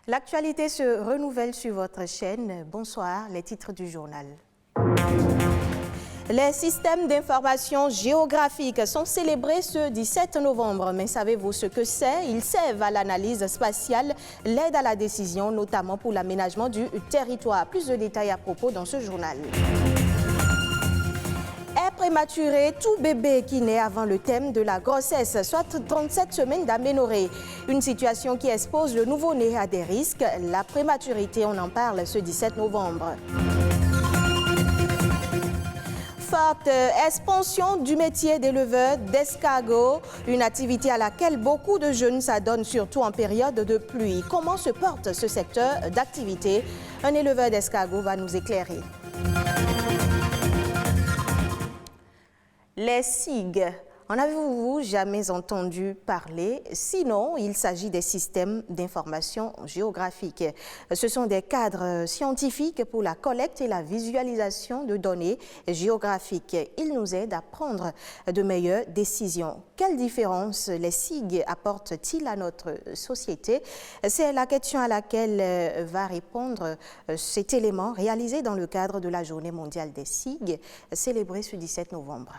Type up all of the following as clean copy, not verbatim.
L'actualité se renouvelle sur votre chaîne. Bonsoir, les titres du journal. Les systèmes d'information géographique sont célébrés ce 17 novembre. Mais savez-vous ce que c'est? Ils servent à l'analyse spatiale, l'aide à la décision, notamment pour l'aménagement du territoire. Plus de détails à propos dans ce journal. Est prématuré tout bébé qui naît avant le thème de la grossesse, soit 37 semaines d'aménorrhée. Une situation qui expose le nouveau-né à des risques. La prématurité, on en parle ce 17 novembre. Forte expansion du métier d'éleveur d'escargots, une activité à laquelle beaucoup de jeunes s'adonnent, surtout en période de pluie. Comment se porte ce secteur d'activité? Un éleveur d'escargots va nous éclairer. Les SIG, en avez-vous jamais entendu parler? Sinon, il s'agit des systèmes d'information géographique. Ce sont des cadres scientifiques pour la collecte et la visualisation de données géographiques. Ils nous aident à prendre de meilleures décisions. Quelle différence les SIG apportent-ils à notre société? C'est la question à laquelle va répondre cet élément réalisé dans le cadre de la Journée mondiale des SIG, célébrée ce 17 novembre.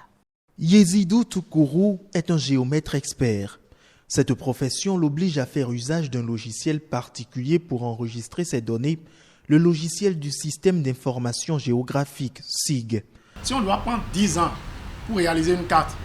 Yezidou Toukourou est un géomètre expert. Cette profession l'oblige à faire usage d'un logiciel particulier pour enregistrer ses données, le logiciel du système d'information géographique, SIG. Si on doit prendre 10 ans pour réaliser une carte,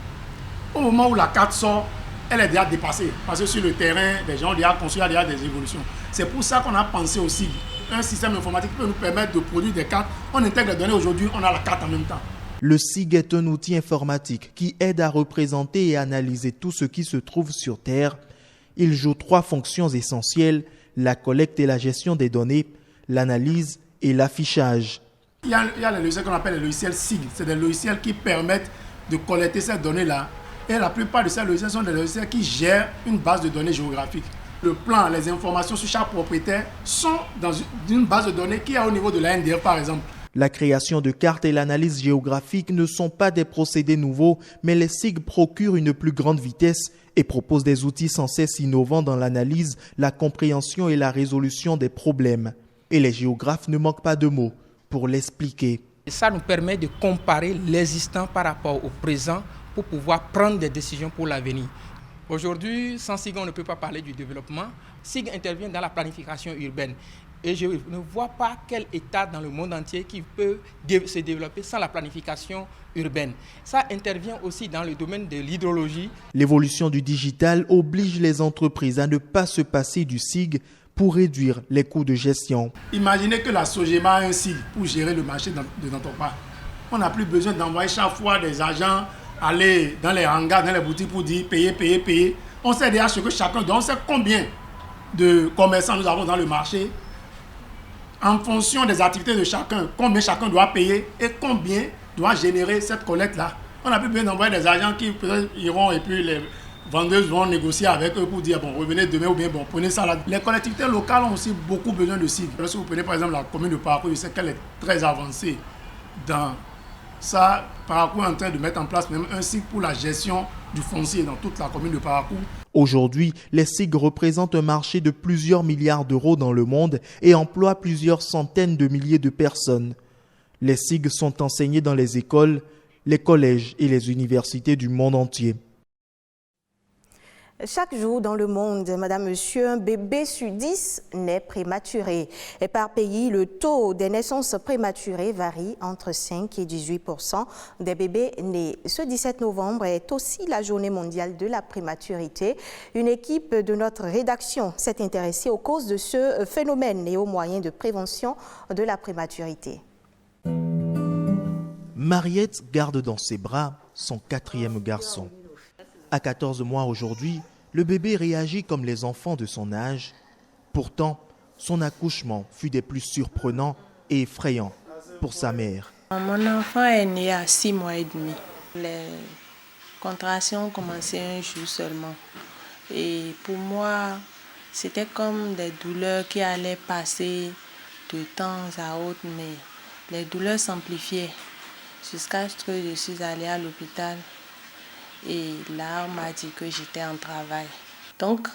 au moment où la carte sort, elle est déjà dépassée. Parce que sur le terrain, les gens ont déjà construit déjà des évolutions. C'est pour ça qu'on a pensé au SIG. Un système informatique qui peut nous permettre de produire des cartes. On intègre les données aujourd'hui, on a la carte en même temps. Le SIG est un outil informatique qui aide à représenter et analyser tout ce qui se trouve sur Terre. Il joue 3 fonctions essentielles, la collecte et la gestion des données, l'analyse et l'affichage. Il y a les logiciels qu'on appelle les logiciels SIG. C'est des logiciels qui permettent de collecter ces données-là. Et la plupart de ces logiciels sont des logiciels qui gèrent une base de données géographique. Le plan, les informations sur chaque propriétaire sont dans une base de données qui est au niveau de la NDR par exemple. La création de cartes et l'analyse géographique ne sont pas des procédés nouveaux, mais les SIG procurent une plus grande vitesse et proposent des outils sans cesse innovants dans l'analyse, la compréhension et la résolution des problèmes. Et les géographes ne manquent pas de mots pour l'expliquer. Ça nous permet de comparer l'existant par rapport au présent pour pouvoir prendre des décisions pour l'avenir. Aujourd'hui, sans SIG, on ne peut pas parler du développement. SIG intervient dans la planification urbaine. Et je ne vois pas quel État dans le monde entier qui peut se développer sans la planification urbaine. Ça intervient aussi dans le domaine de l'hydrologie. L'évolution du digital oblige les entreprises à ne pas se passer du SIG pour réduire les coûts de gestion. Imaginez que la Sogema a un SIG pour gérer le marché de Nantopa. On n'a plus besoin d'envoyer chaque fois des agents aller dans les hangars, dans les boutiques pour dire payer. On sait déjà ce que chacun doit. On sait combien de commerçants nous avons dans le marché. En fonction des activités de chacun, combien chacun doit payer et combien doit générer cette collecte-là. On n'a plus besoin d'envoyer des agents qui peut-être iront et puis les vendeuses vont négocier avec eux pour dire bon, revenez demain ou bien bon, prenez ça là. Les collectivités locales ont aussi beaucoup besoin de SIG. Si vous prenez par exemple la commune de Parakou, je sais qu'elle est très avancée dans ça. Parakou est en train de mettre en place même un SIG pour la gestion du foncier dans toute la commune de Parakou. Aujourd'hui, les SIG représentent un marché de plusieurs milliards d'euros dans le monde et emploient plusieurs centaines de milliers de personnes. Les SIG sont enseignés dans les écoles, les collèges et les universités du monde entier. Chaque jour dans le monde, madame, monsieur, un bébé sur 10 naît prématuré. Et par pays, le taux des naissances prématurées varie entre 5 et 18% des bébés nés. Ce 17 novembre est aussi la journée mondiale de la prématurité. Une équipe de notre rédaction s'est intéressée aux causes de ce phénomène et aux moyens de prévention de la prématurité. Mariette garde dans ses bras son 4e garçon. À 14 mois aujourd'hui, le bébé réagit comme les enfants de son âge. Pourtant, son accouchement fut des plus surprenants et effrayants pour sa mère. Mon enfant est né à 6 mois et demi. Les contractions ont commencé un jour seulement. Et pour moi, c'était comme des douleurs qui allaient passer de temps à autre, mais les douleurs s'amplifiaient jusqu'à ce que je suis allée à l'hôpital. Et là, on m'a dit que j'étais en travail. Donc,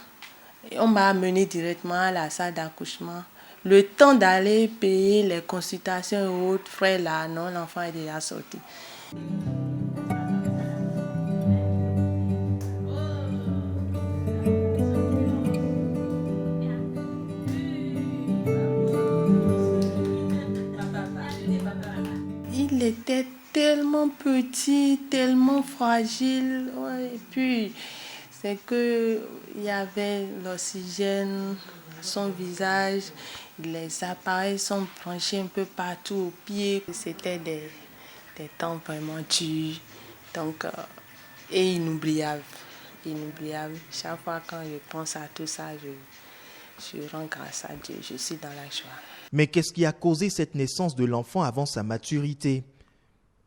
Et on m'a amené directement à la salle d'accouchement. Le temps d'aller payer les consultations et autres frais là, non, l'enfant est déjà sorti. Il était tellement petit, tellement fragile. Ouais, et puis, c'est qu'il y avait l'oxygène, son visage, les appareils sont branchés un peu partout au pied. C'était des temps vraiment durs, donc, et inoubliables. Inoubliables. Chaque fois quand je pense à tout ça, je rends grâce à Dieu, je suis dans la joie. Mais qu'est-ce qui a causé cette naissance de l'enfant avant sa maturité?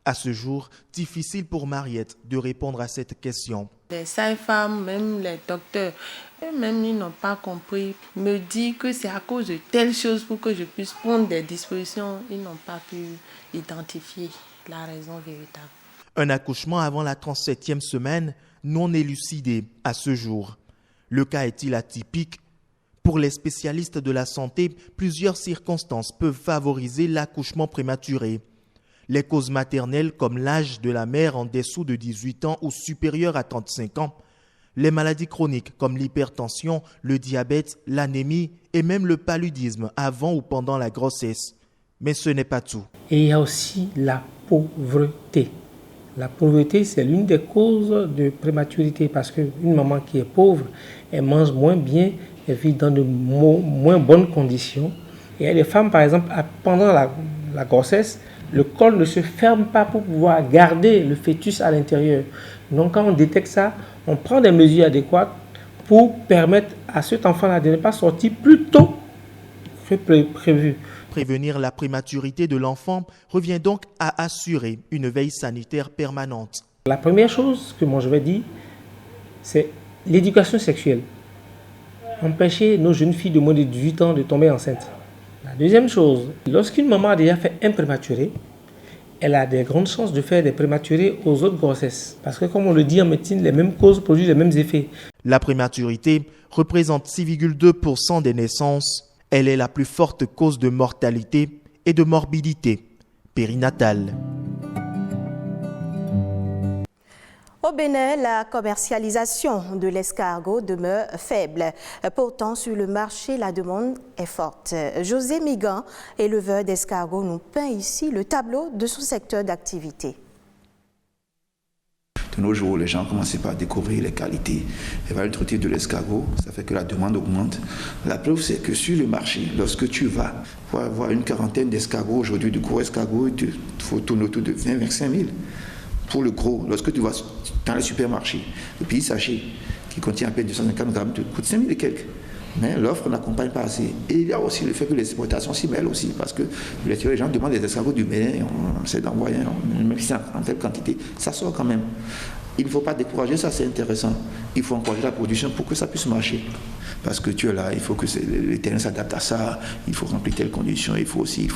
À ce jour, difficile pour Mariette de répondre à cette question. Les sages-femmes, même les docteurs, eux-mêmes, ils n'ont pas compris. Ils me disent que c'est à cause de telle chose pour que je puisse prendre des dispositions. Ils n'ont pas pu identifier la raison véritable. Un accouchement avant la 37e semaine non élucidé à ce jour. Le cas est-il atypique? Pour les spécialistes de la santé, plusieurs circonstances peuvent favoriser l'accouchement prématuré. Les causes maternelles comme l'âge de la mère en dessous de 18 ans ou supérieur à 35 ans, les maladies chroniques comme l'hypertension, le diabète, l'anémie et même le paludisme avant ou pendant la grossesse. Mais ce n'est pas tout. Et il y a aussi la pauvreté. La pauvreté, c'est l'une des causes de prématurité parce qu'une maman qui est pauvre, elle mange moins bien, elle vit dans de moins bonnes conditions. Et les femmes, par exemple, pendant la grossesse, le col ne se ferme pas pour pouvoir garder le fœtus à l'intérieur. Donc quand on détecte ça, on prend des mesures adéquates pour permettre à cet enfant-là de ne pas sortir plus tôt que prévu. Prévenir la prématurité de l'enfant revient donc à assurer une veille sanitaire permanente. La première chose que moi je vais dire, c'est l'éducation sexuelle. Empêcher nos jeunes filles de moins de 18 ans de tomber enceintes. La deuxième chose, lorsqu'une maman a déjà fait un prématuré, elle a des grandes chances de faire des prématurés aux autres grossesses. Parce que comme on le dit en médecine, les mêmes causes produisent les mêmes effets. La prématurité représente 6,2% des naissances. Elle est la plus forte cause de mortalité et de morbidité périnatale. Au Bénin, la commercialisation de l'escargot demeure faible. Pourtant, sur le marché, la demande est forte. José Migan, éleveur d'escargots, nous peint ici le tableau de son secteur d'activité. De nos jours, les gens commencent par découvrir les qualités et valeurs nutritives de l'escargot. Ça fait que la demande augmente. La preuve, c'est que sur le marché, lorsque tu vas pour avoir une quarantaine d'escargots, aujourd'hui, de gros escargots, il faut tourner autour de 20-25 000. Pour le gros, lorsque tu vas dans les supermarchés, le petit sachet qui contient à peine 250 grammes te coûte 5 000 et quelques. Mais l'offre n'accompagne pas assez. Et il y a aussi le fait que les exportations s'y mêlent aussi, parce que les gens demandent des escargots du Bénin, on essaie d'envoyer, même si c'est en telle quantité, ça sort quand même. Il ne faut pas décourager, ça c'est intéressant. Il faut encourager la production pour que ça puisse marcher. Parce que tu es là, il faut que les terrains s'adaptent à ça, il faut remplir telles conditions, il faut s'y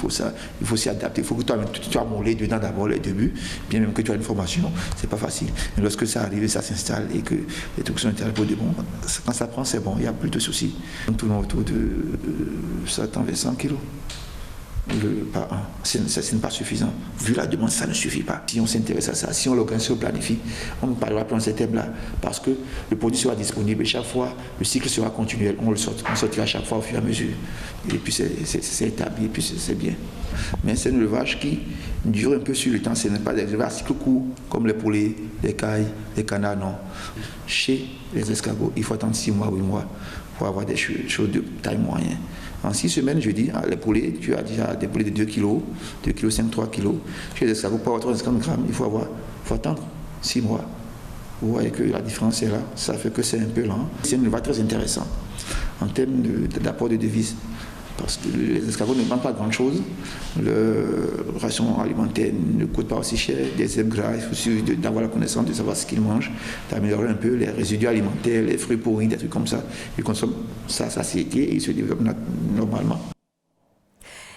adapter. Il faut que tu as moulé dedans d'abord les débuts, bien même que tu as une formation, c'est pas facile. Mais lorsque ça arrive, ça s'installe et que les trucs sont intéressants pour de bon, quand ça prend, c'est bon, il n'y a plus de soucis. On tourne autour de 100-200 kilos. Par an. Ce n'est pas suffisant. Vu la demande, ça ne suffit pas. Si on s'intéresse à ça, si on l'organise, on planifie, on ne parlera pas dans ces thèmes-là, parce que le produit sera disponible et chaque fois, le cycle sera continuel. On sortira chaque fois au fur et à mesure. Et puis c'est établi, et puis c'est bien. Mais c'est un élevage qui dure un peu sur le temps. Ce n'est pas des élevages à cycle court, comme les poulets, les cailles, les canards, non. Chez les escargots, il faut attendre 6 mois ou 8 mois pour avoir des choses de taille moyenne. En 6 semaines, je dis, les poulets, tu as déjà des poulets de 2 kg, 2 kg 5, 3 kg. Chez les escargots, pour avoir 350 grammes, il faut attendre 6 mois. Vous voyez que la différence est là, ça fait que c'est un peu lent. C'est un élevage très intéressant en termes d'apport de devises. Parce que les escargots ne vendent pas grand-chose, leur ration alimentaire ne coûte pas aussi cher, des herbes grasses, il faut suffire d'avoir la connaissance, de savoir ce qu'ils mangent, d'améliorer un peu les résidus alimentaires, les fruits pourris, des trucs comme ça. Ils consomment ça, satiété et ils se développent normalement.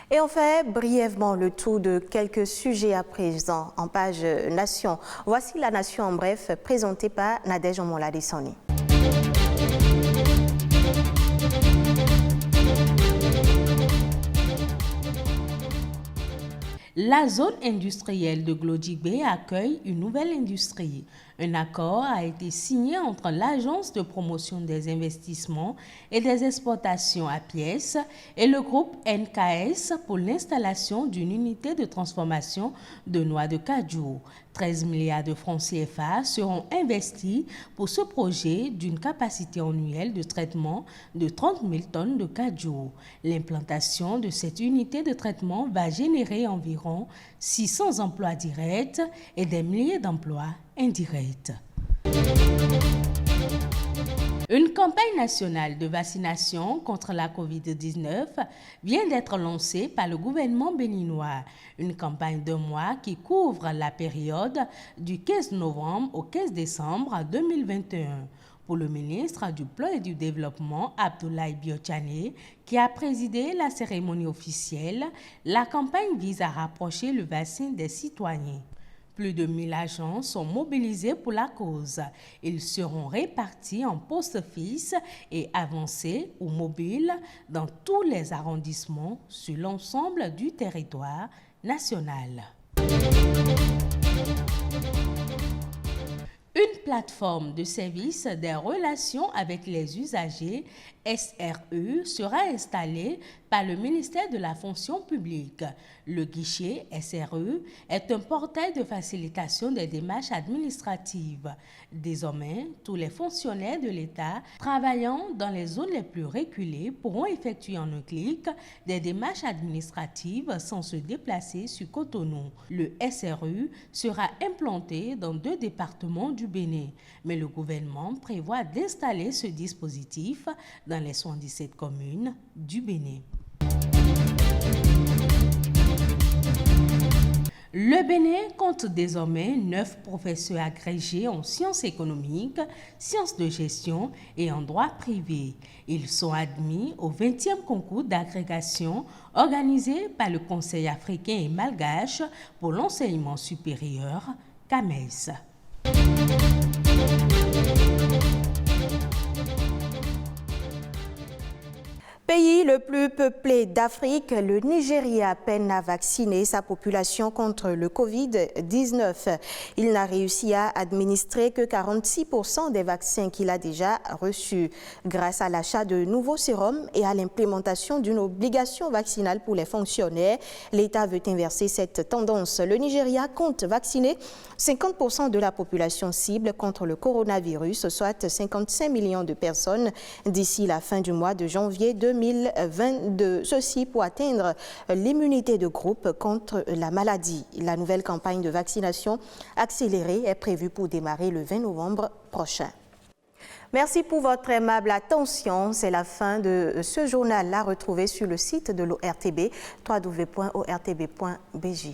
Et on fait brièvement le tour de quelques sujets à présent en page Nation. Voici la Nation en bref, présentée par Nadège Omoladessani. La zone industrielle de Glodjibé accueille une nouvelle industrie. Un accord a été signé entre l'Agence de promotion des investissements et des exportations à pièces et le groupe NKS pour l'installation d'une unité de transformation de noix de cajou. 13 milliards de francs CFA seront investis pour ce projet d'une capacité annuelle de traitement de 30 000 tonnes de cajou. L'implantation de cette unité de traitement va générer environ 600 emplois directs et des milliers d'emplois indirects. Une campagne nationale de vaccination contre la COVID-19 vient d'être lancée par le gouvernement béninois. Une campagne de mois qui couvre la période du 15 novembre au 15 décembre 2021. Pour le ministre du Plan et du Développement, Abdoulaye Biotchane, qui a présidé la cérémonie officielle, la campagne vise à rapprocher le vaccin des citoyens. Plus de 1000 agents sont mobilisés pour la cause. Ils seront répartis en postes fixes et avancés ou mobiles dans tous les arrondissements sur l'ensemble du territoire national. Une plateforme de service des relations avec les usagers, SRE, sera installée par le ministère de la Fonction publique. Le guichet SRE est un portail de facilitation des démarches administratives. Désormais, tous les fonctionnaires de l'État travaillant dans les zones les plus reculées pourront effectuer en un clic des démarches administratives sans se déplacer sur Cotonou. Le SRE sera implanté dans 2 départements du Bénin, mais le gouvernement prévoit d'installer ce dispositif dans les 77 communes du Bénin. Le Bénin compte désormais 9 professeurs agrégés en sciences économiques, sciences de gestion et en droit privé. Ils sont admis au 20e concours d'agrégation organisé par le Conseil africain et malgache pour l'enseignement supérieur, CAMES. Pays le plus peuplé d'Afrique, le Nigeria peine à vacciner sa population contre le Covid-19. Il n'a réussi à administrer que 46% des vaccins qu'il a déjà reçus. Grâce à l'achat de nouveaux sérums et à l'implémentation d'une obligation vaccinale pour les fonctionnaires, l'État veut inverser cette tendance. Le Nigeria compte vacciner 50% de la population cible contre le coronavirus, soit 55 millions de personnes d'ici la fin du mois de janvier 2022. Ceci pour atteindre l'immunité de groupe contre la maladie. La nouvelle campagne de vaccination accélérée est prévue pour démarrer le 20 novembre prochain. Merci pour votre aimable attention. C'est la fin de ce journal-là retrouvé sur le site de l'ORTB, www.ortb.bj.